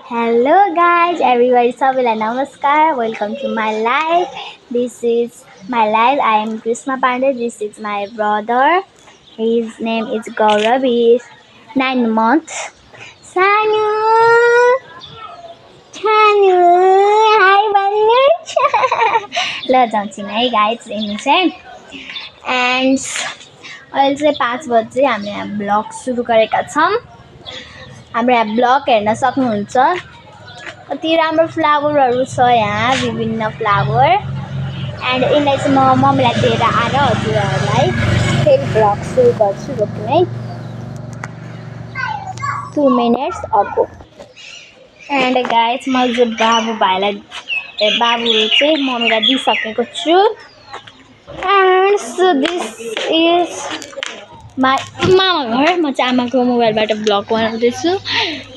Hello guys, everybody सबैलाई नमस्कार. Welcome to my life. This is my life. I am Krishna Pandey. This is my brother. His name is Gaurav. He is 9 months. Sanu, Sanu, hi भन्नु ल जान्छौँ है guys हेर्नु चाहिँ. And अहिले चाहिँ 5 बजे हामीले यहाँ ब्लग सुरु गरेका छौँ. हाम्रो यहाँ ब्लग हेर्न सक्नुहुन्छ. कति राम्रो फ्लावरहरू छ यहाँ, विभिन्न फ्लावर. एन्ड यसलाई चाहिँ म मम्मीलाई दिएर आएर हजुरहरूलाई फेरि ब्लग सुरु गर्छु. रोक्नु है 2 minutes अगो. एन्ड गाइज म चाहिँ बाबुहरू चाहिँ मम्मीलाई दिइसकेको छु. And so this is my मामा घर. म चाहिँ आमाको मोबाइलबाट ब्लग बनाउँदैछु.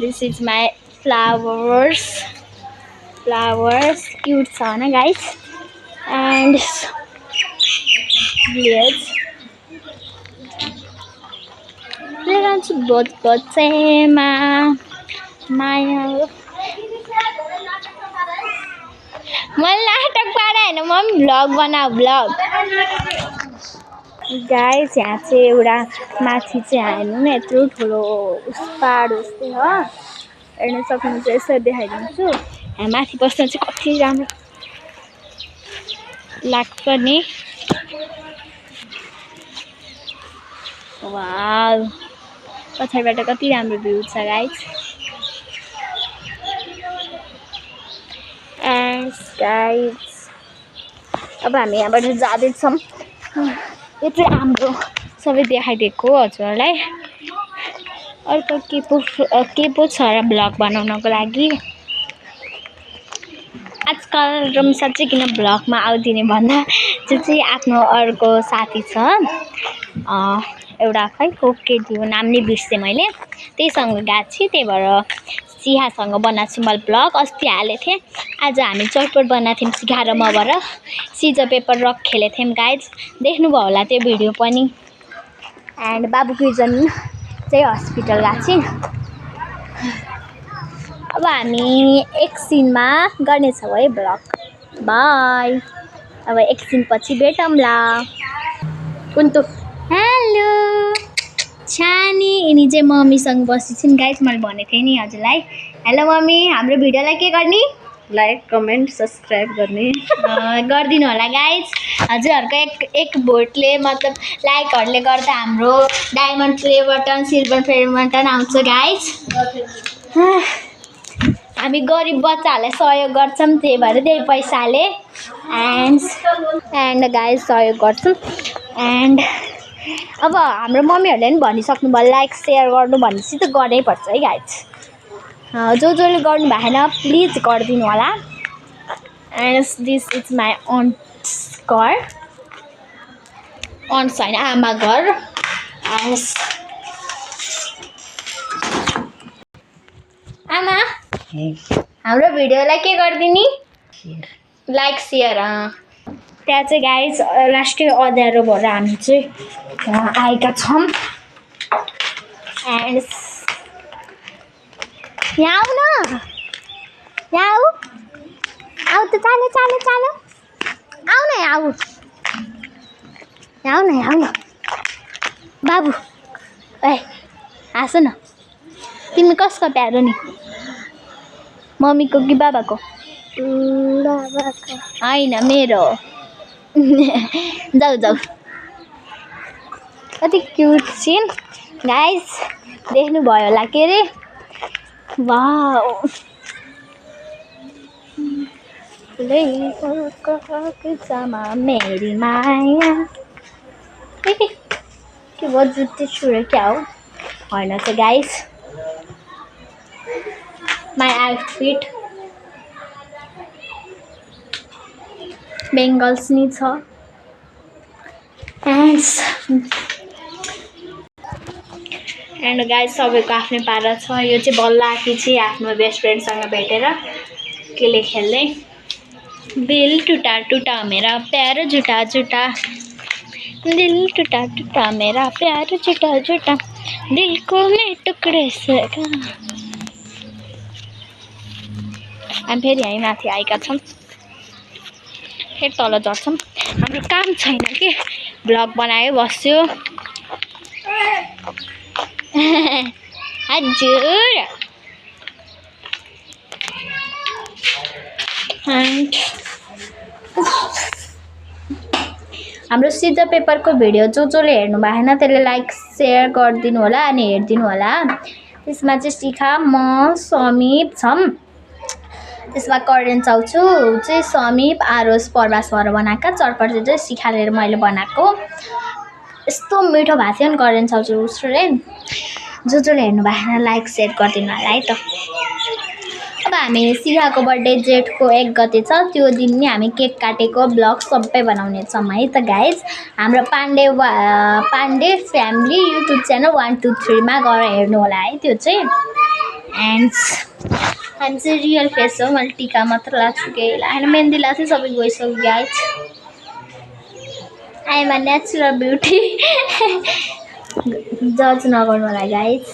This is my flowers cute छ होइन गाइज. एन्ड भिलेज जान्छु बच्चैमा माया. मलाई नाटक पारा होइन मम्मी, भ्लग बनाऊ भ्लग. गाइस यहाँ चाहिँ एउटा माथि चाहिँ हेर्नु न यत्रो ठुलो पहाड जस्तै हो, हेर्न सक्नुहुन्छ. यसो देखाइदिन्छु. यहाँ माथि बस्न चाहिँ कति राम्रो लाग्छ नि. वाउ, पछाडिबाट कति राम्रो भ्यू छ गाइस. एन्ड गाइस अब हामी यहाँबाट जाँदैछौँ. यो चाहिँ हाम्रो सबै देखाइदिएको हजुरहरूलाई. अर्को के पो छ र ब्लग बनाउनको लागि. आजकल रम साँच्चै किन ब्लगमा आउँदिने भन्दा चाहिँ आफ्नो अर्को साथी छ एउटा, खै को केटी हो नाम नै बिर्सेँ मैले. त्यहीसँग गएको छु. त्यही भएर सिहासँग बनाएको छु मैले ब्लग. अस्ति हालेको थिएँ. आज हामी चटपट बनाएको थियौँ सिखा र मबाट. सिजर पेपर रक खेलेको थियौँ गाइज. देख्नुभयो होला त्यो भिडियो पनि. एन्ड बाबु किर्जन चाहिँ हस्पिटल गएको छु. अब हामी एकछिनमा गर्नेछौँ है ब्लग. बाई. अब एकछिनपछि भेटौँला. कुन्तु हेलो छानी. यिनी चाहिँ मम्मीसँग बसिन्छन् गाइस. मैले भनेको थिएँ नि हजुरलाई. हेलो मम्मी, हाम्रो भिडियोलाई के गर्ने? लाइक कमेन्ट सब्सक्राइब गर्ने गरिदिनु होला गाइज. हजुरहरूको एक भोटले मतलब लाइकहरूले गर्दा हाम्रो diamond play button, silver play button आउँछ गाइज. हामी गरिब बच्चाहरूलाई सहयोग गर्छौँ, त्यही भएर त्यही पैसाले. एन्ड गाइज सहयोग गर्छौँ. एन्ड अब हाम्रो मम्मीहरूले पनि भनिसक्नु भयो लाइक सेयर गर्नु भनेपछि त गर्नैपर्छ है गाइज. जसले गर्नु भएन प्लिज गरिदिनु होला. एन्ड दिस इज माई अन्ट्स घर. अन्ट्स होइन, आमा घर. आमा हाम्रो भिडियोलाई के गरिदिने? Like share. त्यहाँ चाहिँ गाइज लास्टै अँध्यारो भएर हामी चाहिँ यहाँ आएका छौँ. एन्ड यहाँ आऊ न, यहाँ आऊ त. चालो आऊ न, यहाँ आऊ न बाबु. ए हाँस न. तिमी कसको प्यारो नि, मम्मीको कि बाबाको? होइन मेरो. जाऊ कति क्युट सिन गाइज. देख्नुभयो होला के अरे. वाउ, मेरी माया. के भयो जुत्ती छुरे क्या हो? होइन त गाइज. माई आउटफिट बेङ्गल्स नि छ. एन्ड गाइज सबैको आफ्नै पारा छ. यो चाहिँ बल्ल आएकी चाहिँ आफ्नो बेस्ट फ्रेन्डसँग भेटेर केले खेल्दै. दिल टुटा टुटा मेरा प्यारो झुटा झुटा, दिल टुटा टुटा मेरा प्यारो झुटा झुटा, दिल को मैं टुकड़े से. हामी फेरि यहीँ माथि आएका छौँ फेरि तल झर्छौँ हाम्रो काम छैन कि भ्लग बनायो बस्यो हजुर हाम्रो सिजर पेपरको भिडियो जसले हेर्नु भएन त्यसले लाइक सेयर गरिदिनु होला अनि हेरिदिनु होला त्यसमा चाहिँ शिखा म समीप छौँ त्यसमा करेन्ट चाउँछु चाहिँ समीप आरोस प्रवास भएर बनाएका चटपटी चाहिँ शिखाले मैले बनाएको यस्तो मिठो भएको थियो नि करेन्ट चाउँछु रेस्टुरेन्ट जसले हेर्नु भएन लाइक सेयर गरिदिनु होला है त अब हामी शिखाको बर्थडे जेठको 1 गते छ त्यो दिन नि हामी केक काटेको ब्लग सबै बनाउने छौँ है त गाइज हाम्रो पाण्डे फ्यामिली युट्युब च्यानल 123 मा गएर हेर्नु होला है त्यो चाहिँ एन्ड हामी चाहिँ रियल फेस हो मैले टिका मात्र लाग्छु केही होइन मेहन्दी लाग्छु सबै गइसक्यो guys I am a natural beauty जज नगर्नु होला गाइज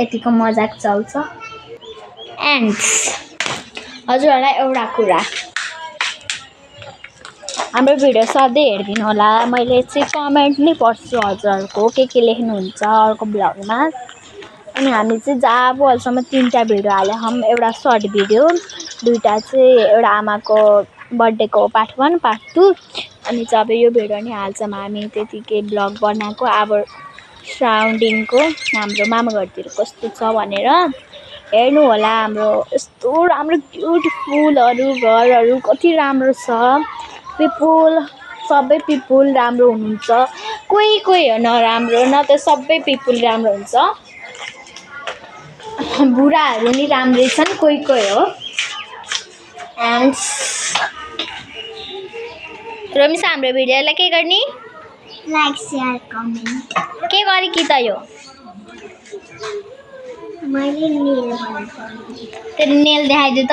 यतिको मजाक चल्छ एन्ड हजुरहरूलाई एउटा कुरा हाम्रो भिडियो सधैँ हेरिदिनु होला मैले चाहिँ कमेन्ट नै पढ्छु हजुरहरूको के लेख्नुहुन्छ अर्को ब्लगमा अनि हामी चाहिँ जब अहिलेसम्म 3टा भिडियो हाल्यौँ एउटा सर्ट भिडियो 2टा चाहिँ एउटा आमाको बर्थडेको पार्ट 1 पार्ट 2 अनि जब यो भिडियो नि हाल्छौँ हामी त्यतिकै ब्लग बनाएको अब सराउन्डिङको हाम्रो मामा घरतिर कस्तो छ भनेर हेर्नु होला हाम्रो यस्तो राम्रो ब्युटिफुलहरू घरहरू कति राम्रो छ पिपुल सबै पिपुल राम्रो हुनुहुन्छ कोही हो नराम्रो न त सबै पिपुल राम्रो हुन्छ बुढाहरू नि राम्रै छन् कोही हो एन्ड रमिसा हाम्रो भिडियोलाई के गर्ने लाइक सेयर कमेन्ट के गरे कि त यो मैले नेल बनाएको तेरो नेल देखाइदिउ त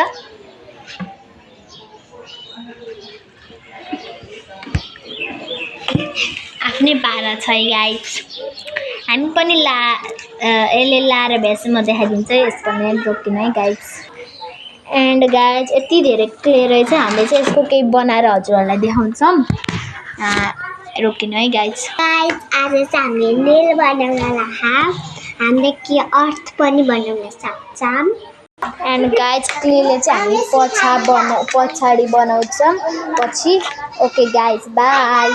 आफ्नै पारा छ गाइज हामी पनि यसले लाएर भ्याएपछि म देखाइदिन्छु यसको नेल रोकिन है गाइज एन्ड गाइज यति धेरै क्लियर रहेछ हामीले चाहिँ यसको केही बनाएर हजुरहरूलाई देखाउँछौँ रोकिन है गाइज आज चाहिँ हामीले नेल बनाउन हामीले के अर्थ पनि बनाउन सक्छौँ एन्ड गाइज क्लेले चाहिँ हामी पछाडि बनाउँछौँ पछि ओके गाइज बाई